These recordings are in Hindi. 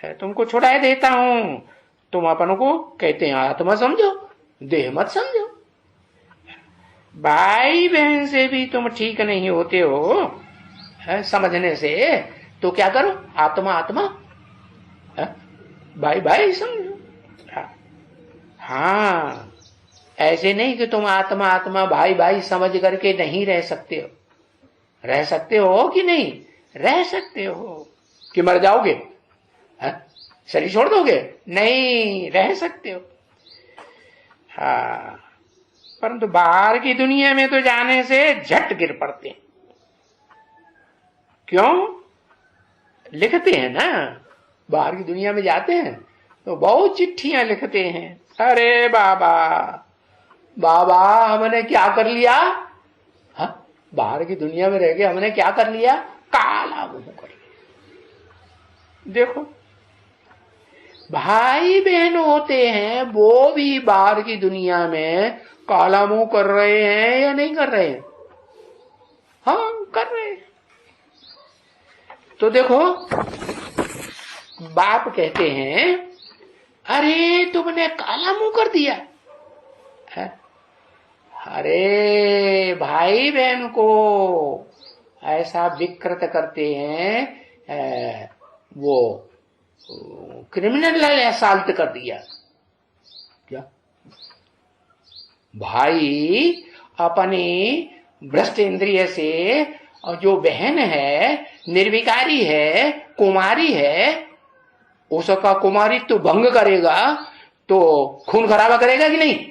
है, तुमको छुड़ा देता हूं। तुम अपन को कहते हैं आत्मा समझो, देह मत समझो। भाई बहन से भी तुम ठीक नहीं होते हो है, समझने से, तो क्या करो, आत्मा आत्मा है, भाई भाई समझो। हाँ, ऐसे नहीं कि तुम आत्मा आत्मा भाई भाई समझ करके नहीं रह सकते हो। रह सकते हो कि नहीं? रह सकते हो। कि मर जाओगे है? शरीर छोड़ दोगे? नहीं, रह सकते हो। हाँ, परंतु बाहर की दुनिया में तो जाने से झट गिर पड़ते हैं। क्यों? लिखते हैं ना, बाहर की दुनिया में जाते हैं तो बहुत चिट्ठियां लिखते हैं। अरे बाबा बाबा, हमने क्या कर लिया? हाँ, बाहर की दुनिया में रह के हमने क्या कर लिया? काला मुंह कर लिया। देखो, भाई बहन होते हैं वो भी बाहर की दुनिया में काला मुंह कर रहे हैं या नहीं कर रहे हैं? हाँ, कर रहे हैं। तो देखो, बाप कहते हैं अरे तुमने काला मुंह कर दिया है? अरे भाई बहन को ऐसा विकृत करते हैं, वो क्रिमिनल असॉल्ट कर दिया। क्या भाई अपने भ्रष्ट इंद्रिय से, और जो बहन है निर्विकारी है, कुमारी है, उसका कुमारी तो भंग करेगा तो खून खराबा करेगा कि नहीं?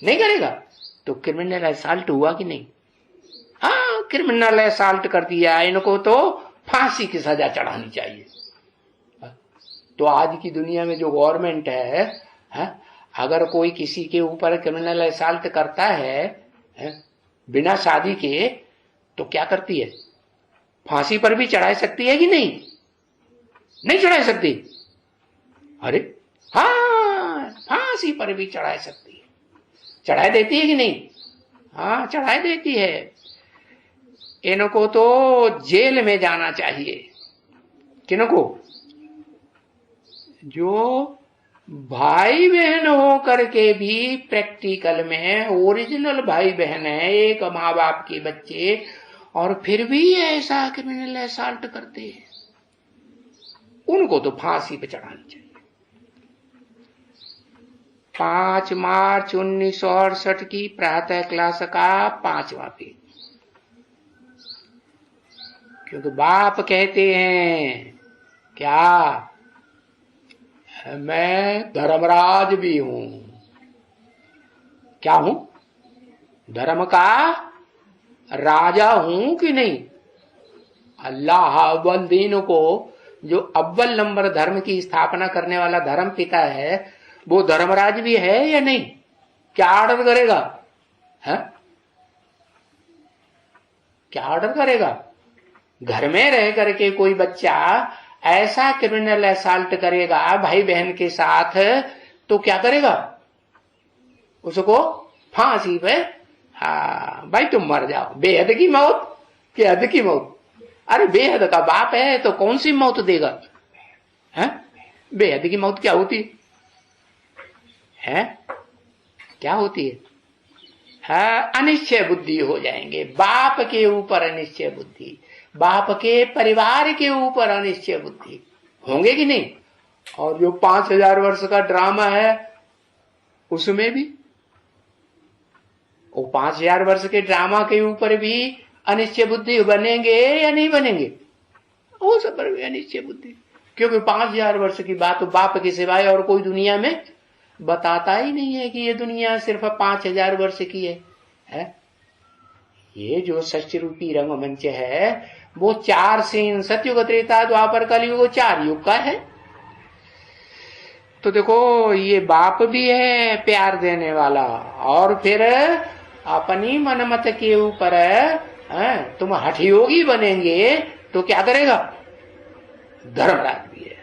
नहीं करेगा। तो क्रिमिनल असॉल्ट हुआ कि नहीं? हाँ, क्रिमिनल असॉल्ट कर दिया। इनको तो फांसी की सजा चढ़ानी चाहिए। तो आज की दुनिया में जो गवर्नमेंट है, अगर कोई किसी के ऊपर क्रिमिनल असॉल्ट करता है बिना शादी के, तो क्या करती है? फांसी पर भी चढ़ा सकती है कि नहीं? नहीं चढ़ा सकती। अरे हाँ, फांसी पर भी चढ़ा सकती है। चढ़ा देती है कि नहीं? हाँ, चढ़ा देती है। इनको तो जेल में जाना चाहिए। किनको? जो भाई बहन हो करके भी प्रैक्टिकल में ओरिजिनल भाई बहन है, एक माँ बाप के बच्चे, और फिर भी ऐसा क्रिमिनल असॉल्ट करते हैं, उनको तो फांसी पे चढ़ानी चाहिए। 5 मार्च 1968 की प्रातः क्लास का 5वां पेज। क्योंकि बाप कहते हैं क्या? मैं धर्मराज भी हूं। क्या हूं? धर्म का राजा हूं कि नहीं? अल्लाह अव्वल दीन को, जो अव्वल नंबर धर्म की स्थापना करने वाला धर्म पिता है, वो धर्मराज भी है या नहीं? क्या ऑर्डर करेगा है? क्या ऑर्डर करेगा? घर में रह करके कोई बच्चा ऐसा क्रिमिनल असॉल्ट करेगा भाई बहन के साथ, तो क्या करेगा? उसको फांसी पे, हाँ भाई तुम मर जाओ। बेहद की मौत कि हद की मौत? अरे बेहद का बाप है तो कौन सी मौत देगा है? बेहद की मौत क्या होती है? क्या होती है? हाँ, अनिश्चय बुद्धि हो जाएंगे। बाप के ऊपर अनिश्चय बुद्धि, बाप के परिवार के ऊपर अनिश्चय बुद्धि होंगे कि नहीं? और जो 5000 वर्ष का ड्रामा है उसमें भी, वो 5000 वर्ष के ड्रामा के ऊपर भी अनिश्चय बुद्धि बनेंगे या नहीं बनेंगे? वो सब पर भी अनिश्चय बुद्धि, क्योंकि 5000 वर्ष की बात तो बाप के सिवाय और कोई दुनिया में बताता ही नहीं है कि ये दुनिया सिर्फ 5000 वर्ष की है? ये जो सच रूपी रंगमंच है वो 4 सीन, सतयुग, त्रेता, द्वापर, कलयुग, 4 युग का है। तो देखो, ये बाप भी है प्यार देने वाला, और फिर अपनी मनमत के ऊपर तुम हठयोगी बनेंगे तो क्या करेगा? धर्मराज भी है।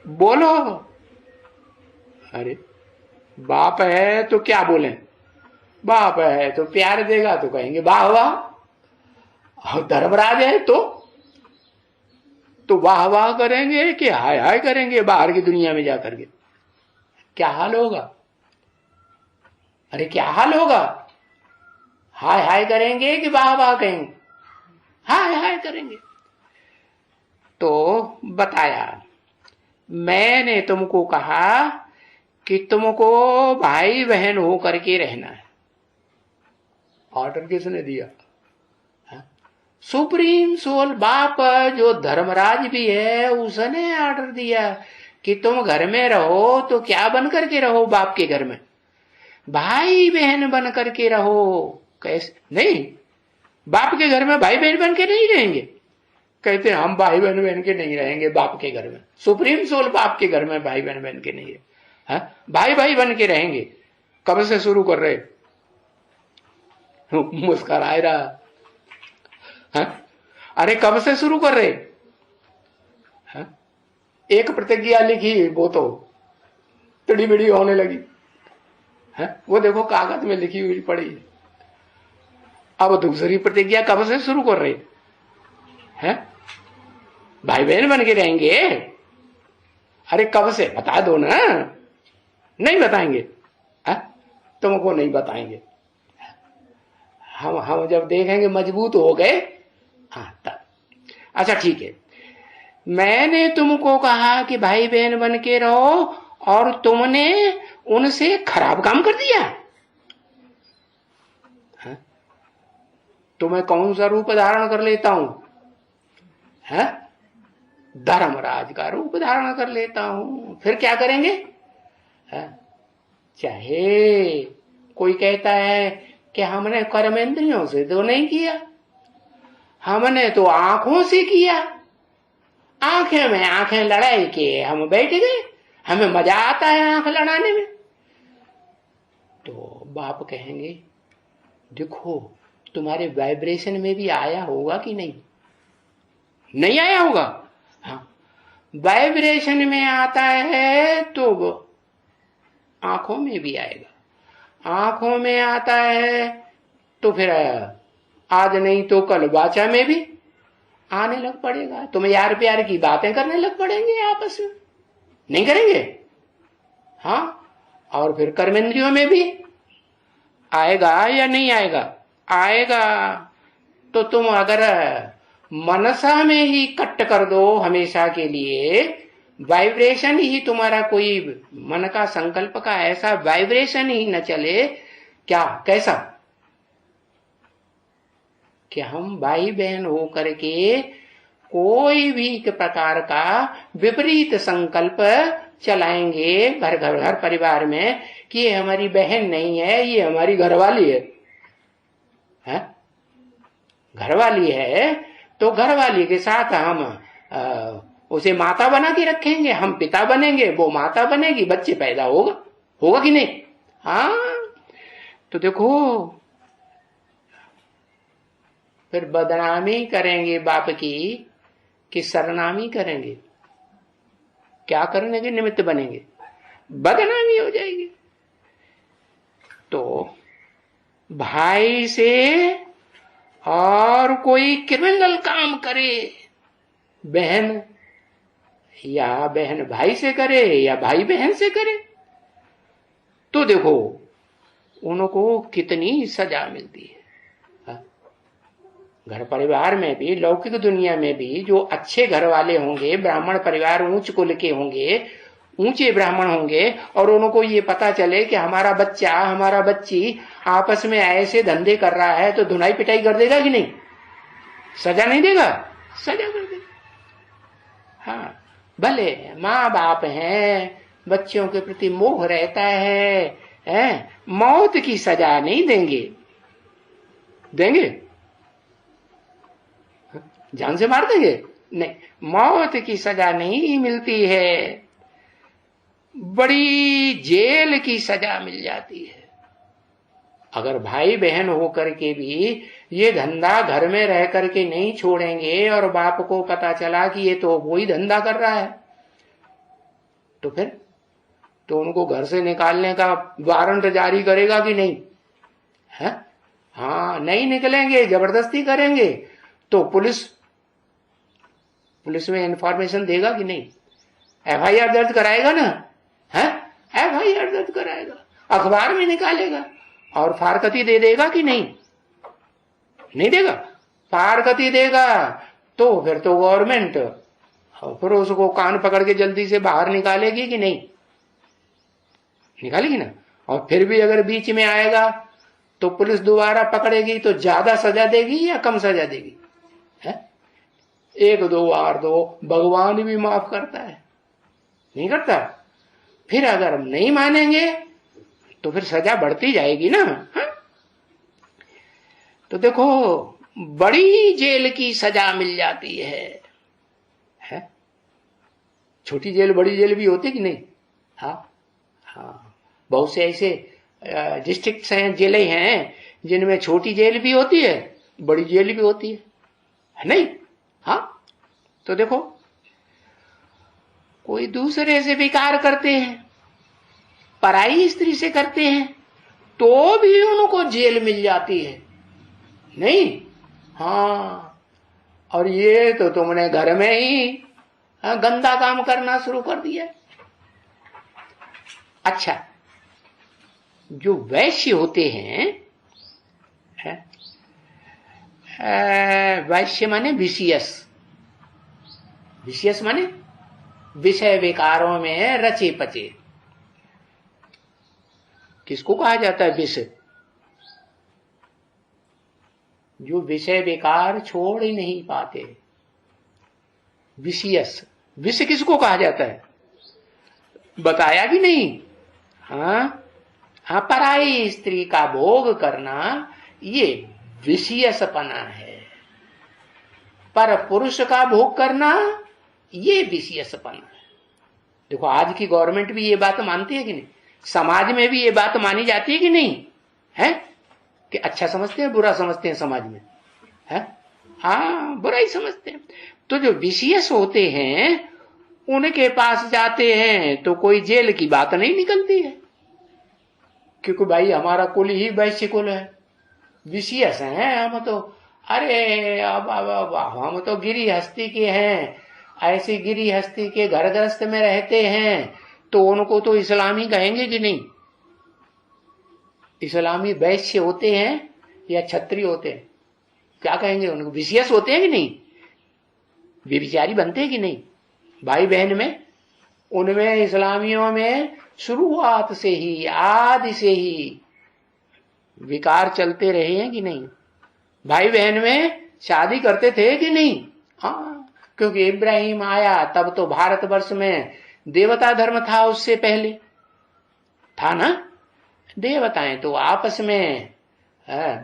बोलो, अरे बाप है तो क्या बोले? बाप है तो प्यार देगा तो कहेंगे वाह वाह, और धर्मराज है तो तो वाह वाह करेंगे कि हाय हाय करेंगे बाहर की दुनिया में जाकर के? क्या हाल होगा? अरे क्या हाल होगा? हाय हाय करेंगे कि वाह वाह कहेंगे? हाय हाय करेंगे। तो बताया, मैंने तुमको कहा कि तुमको भाई बहन हो करके रहना है। ऑर्डर किसने दिया? सुप्रीम सोल बाप जो धर्मराज भी है उसने ऑर्डर दिया कि तुम घर में रहो तो क्या बन करके रहो? बाप के घर में भाई बहन बन करके रहो। कैसे नहीं? बाप के घर में भाई बहन बन के नहीं रहेंगे। कहते हम भाई बहन बन के नहीं रहेंगे बाप के घर में। सुप्रीम सोल बाप के घर में भाई बहन बन के नहीं रहे, भाई भाई बन के रहेंगे। कब से शुरू कर रहे? मुस्कुराए रहा। अरे कब से शुरू कर रहे? एक प्रतिज्ञा लिखी वो तो टिड़ी बिड़ी होने लगी वो देखो कागज में लिखी हुई पड़ी। अब दूसरी प्रतिज्ञा कब से शुरू कर रहे हैं? भाई बहन बन के रहेंगे। अरे कब से? बता दो ना। नहीं बताएंगे? तुमको नहीं बताएंगे। हम जब देखेंगे मजबूत हो गए तब। अच्छा ठीक है, मैंने तुमको कहा कि भाई बहन बन के रहो और तुमने उनसे खराब काम कर दिया। तो मैं कौन सा रूप धारण कर लेता हूं? धर्मराज का रूप धारण कर लेता हूं। फिर क्या करेंगे? चाहे कोई कहता है कि हमने कर्मेंद्रियों से तो नहीं किया, हमने तो आंखों से किया। आंखें में आंखें लड़ाई के हम बैठ गए, हमें मजा आता है आंख लड़ाने में। तो बाप कहेंगे देखो तुम्हारे वाइब्रेशन में भी आया होगा कि नहीं? नहीं आया होगा। हाँ, वाइब्रेशन में आता है तो आंखों में भी आएगा। आंखों में आता है तो फिर आज नहीं तो कल वाचा में भी आने लग पड़ेगा। तुम यार प्यार की बातें करने लग पड़ेंगे आपस में, नहीं करेंगे? हाँ, और फिर कर्मेंद्रियों में भी आएगा या नहीं आएगा? आएगा। तो तुम अगर मनसा में ही कट कर दो हमेशा के लिए, वाइब्रेशन ही तुम्हारा कोई मन का संकल्प का ऐसा वाइब्रेशन ही न चले, क्या कैसा कि हम भाई बहन हो करके कोई भी प्रकार का विपरीत संकल्प चलाएंगे घर परिवार में कि ये हमारी बहन नहीं है, ये हमारी घरवाली है, घरवाली है तो घरवाली के साथ हम उसे माता बना के रखेंगे, हम पिता बनेंगे, वो माता बनेगी, बच्चे पैदा होगा कि नहीं? हाँ, तो देखो फिर बदनामी करेंगे बाप की कि सरनामी करेंगे? क्या करने के निमित्त बनेंगे? बदनामी हो जाएगी। तो भाई से और कोई क्रिमिनल काम करे, बहन या बहन भाई से करे या भाई बहन से करे, तो देखो उनको कितनी सजा मिलती है। घर परिवार में भी, लौकिक दुनिया में भी जो अच्छे घर वाले होंगे, ब्राह्मण परिवार ऊंच कुल के होंगे, ऊंचे ब्राह्मण होंगे, और उनको ये पता चले कि हमारा बच्चा हमारा बच्ची आपस में ऐसे धंधे कर रहा है, तो धुनाई पिटाई कर देगा कि नहीं? सजा नहीं देगा? सजा कर देगा। हाँ, भले माँ बाप हैं, बच्चों के प्रति मोह रहता है, मौत की सजा नहीं देंगे? जान से मार देंगे? नहीं, मौत की सजा नहीं मिलती है, बड़ी जेल की सजा मिल जाती है। अगर भाई बहन होकर के भी ये धंधा घर में रह करके नहीं छोड़ेंगे और बाप को पता चला कि ये तो वही धंधा कर रहा है, तो फिर तो उनको घर से निकालने का वारंट जारी करेगा कि नहीं? है? हाँ, नहीं निकलेंगे, जबरदस्ती करेंगे तो पुलिस पुलिस में इंफॉर्मेशन देगा कि नहीं? एफआईआर दर्ज कराएगा ना, है? एफआईआर दर्ज कराएगा, अखबार में निकालेगा और फारकती दे देगा कि नहीं? नहीं देगा। फारकती देगा तो फिर तो गवर्नमेंट फिर उसको कान पकड़ के जल्दी से बाहर निकालेगी कि नहीं? निकालेगी ना। और फिर भी अगर बीच में आएगा तो पुलिस दोबारा पकड़ेगी तो ज्यादा सजा देगी या कम सजा देगी? है? 1-2 बार तो भगवान भी माफ करता है, नहीं करता? फिर अगर हम नहीं मानेंगे तो फिर सजा बढ़ती जाएगी ना। हा? तो देखो, बड़ी जेल की सजा मिल जाती है? छोटी जेल बड़ी जेल भी होती कि नहीं? हाँ हाँ, बहुत से ऐसे डिस्ट्रिक्ट हैं, जेलें हैं जिनमें छोटी जेल भी होती है, बड़ी जेल भी होती है नहीं? हाँ, तो देखो, कोई दूसरे से विकार करते हैं, पराई स्त्री से करते हैं, तो भी उनको जेल मिल जाती है नहीं? हाँ, और ये तो तुमने घर में ही गंदा काम करना शुरू कर दिया। अच्छा, जो वैश्य होते हैं, वैश्य माने विशियस, विशियस माने विषय विकारों में रचे पचे। किसको कहा जाता है विष? जो विषय विकार छोड़ ही नहीं पाते, विशियस। विष किसको कहा जाता है? बताया भी नहीं। हाँ हाँ, पराई स्त्री का भोग करना ये विषयसपना है, पर पुरुष का भोग करना ये विषयसपना है। देखो, आज की गवर्नमेंट भी ये बात मानती है कि नहीं? समाज में भी ये बात मानी जाती है कि नहीं? है कि अच्छा समझते हैं, बुरा समझते हैं समाज में? है, हाँ, बुरा ही समझते हैं। तो जो विशेष होते हैं उनके पास जाते हैं तो कोई जेल की बात नहीं निकलती है, क्योंकि भाई हमारा कुल ही वैश्य कुल है, विशेष हैं हम तो। अरे अब हम तो गिरी हस्ती के हैं, ऐसी गिरी हस्ती के घर गृहस्थ में रहते हैं, तो उनको तो इस्लामी कहेंगे कि नहीं? इस्लामी वैश्य होते हैं या क्षत्रिय होते हैं, क्या कहेंगे उनको? विशेष होते हैं कि नहीं? व्यभिचारी बनते हैं कि नहीं? भाई बहन में, उनमें इस्लामियों में शुरुआत से ही, आदि से ही विकार चलते रहे हैं कि नहीं? भाई बहन में शादी करते थे कि नहीं? हाँ, क्योंकि इब्राहिम आया तब तो भारतवर्ष में देवता धर्म था, उससे पहले था ना? देवताएं तो आपस में,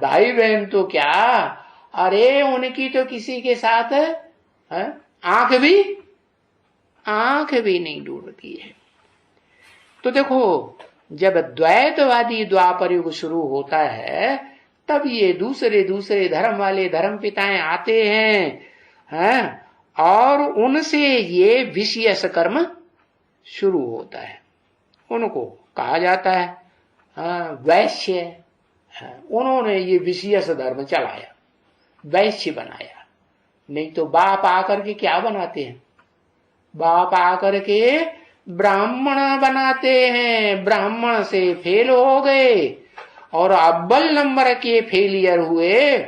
भाई बहन तो क्या, अरे उनकी तो किसी के साथ आंख भी नहीं डूबती है। तो देखो, जब द्वैतवादी द्वापर युग शुरू होता है तब ये दूसरे दूसरे धर्म वाले धर्म पिताएं आते हैं, और उनसे ये विशेष कर्म शुरू होता है। उनको कहा जाता है वैश्य। उन्होंने ये विशेष धर्म चलाया, वैश्य बनाया। नहीं तो बाप आकर के क्या बनाते हैं? बाप आकर के ब्राह्मण बनाते हैं। ब्राह्मण से फेल हो गए और अव्वल नंबर के फेलियर हुए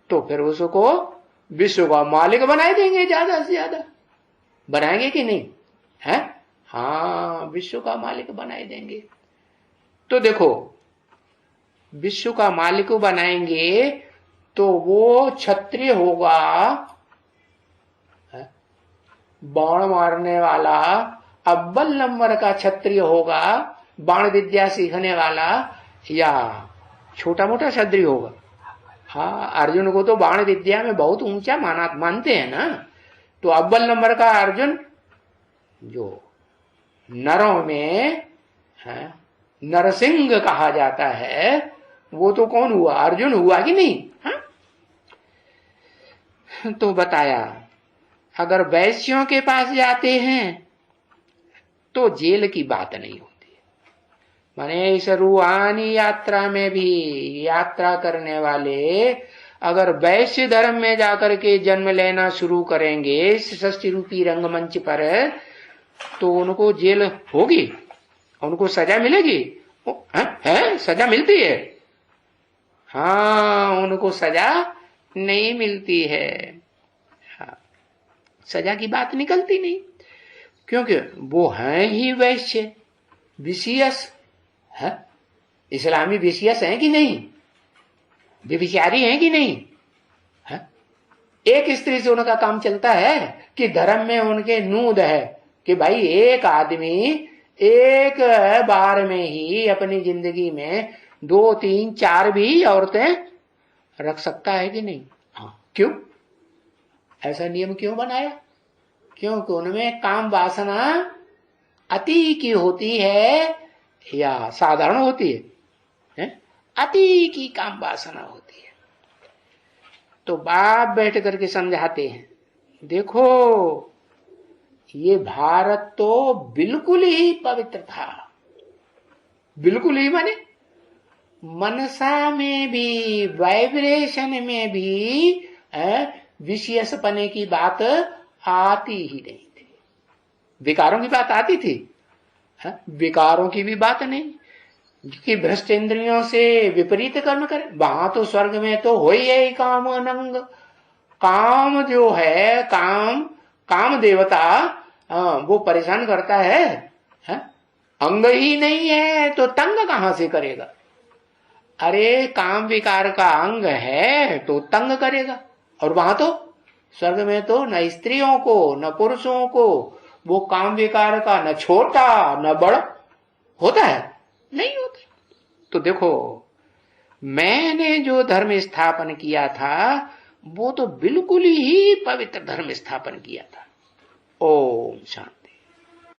तो फिर उसको विश्व का मालिक बनाए देंगे, ज्यादा से ज्यादा बनाएंगे कि नहीं? है, हाँ, विश्व का मालिक बनाए देंगे। तो देखो, विश्व का मालिक बनाएंगे तो वो क्षत्रिय होगा, बाण मारने वाला अव्वल नंबर का क्षत्रिय होगा, बाण विद्या सीखने वाला, या छोटा मोटा क्षत्रिय होगा? हाँ, अर्जुन को तो बाण विद्या में बहुत ऊंचा मानते हैं ना। तो अव्वल नंबर का अर्जुन, जो नरों में नरसिंह कहा जाता है, वो तो कौन हुआ? अर्जुन हुआ कि नहीं? हाँ? तो बताया, अगर वैश्यों के पास जाते हैं तो जेल की बात नहीं होती है। माने इस रूहानी यात्रा में भी यात्रा करने वाले अगर वैश्य धर्म में जाकर के जन्म लेना शुरू करेंगे षष्ठी रूपी रंगमंच पर, तो उनको जेल होगी, उनको सजा मिलेगी। है सजा मिलती है? हाँ, उनको सजा नहीं मिलती है। हाँ, सजा की बात निकलती नहीं, क्योंकि वो हैं ही वैश्य, विशियस है। इस्लामी विशियस हैं कि नहीं? व्यभिचारी हैं कि नहीं? है? एक स्त्री से उनका काम चलता है कि धर्म में उनके नूद है कि भाई एक आदमी एक बार में ही अपनी जिंदगी में 2, 3, 4 भी औरतें रख सकता है कि नहीं? हाँ, क्यों ऐसा नियम क्यों बनाया? क्योंकि उनमें काम वासना अति की होती है या साधारण होती है? अति की काम वासना होती है। तो बाप बैठ करके समझाते हैं, देखो ये भारत तो बिल्कुल ही पवित्र था। बिल्कुल ही माने मनसा में भी, वाइब्रेशन में भी विशेषपने की बात आती ही नहीं थी। विकारों की बात आती थी? विकारों की भी बात नहीं, कि भ्रष्ट इंद्रियों से विपरीत कर्म करे। वहां तो स्वर्ग में तो हो ही है काम अनंग। काम जो है, काम देवता वो परेशान करता है? अंग ही नहीं है तो तंग कहां से करेगा? अरे काम विकार का अंग है तो तंग करेगा। और वहां तो स्वर्ग में तो न स्त्रियों को न पुरुषों को वो काम विकार का न छोटा न बड़ा होता है, नहीं होता। तो देखो, मैंने जो धर्म स्थापन किया था वो तो बिल्कुल ही पवित्र धर्म स्थापन किया था। ओम शांति।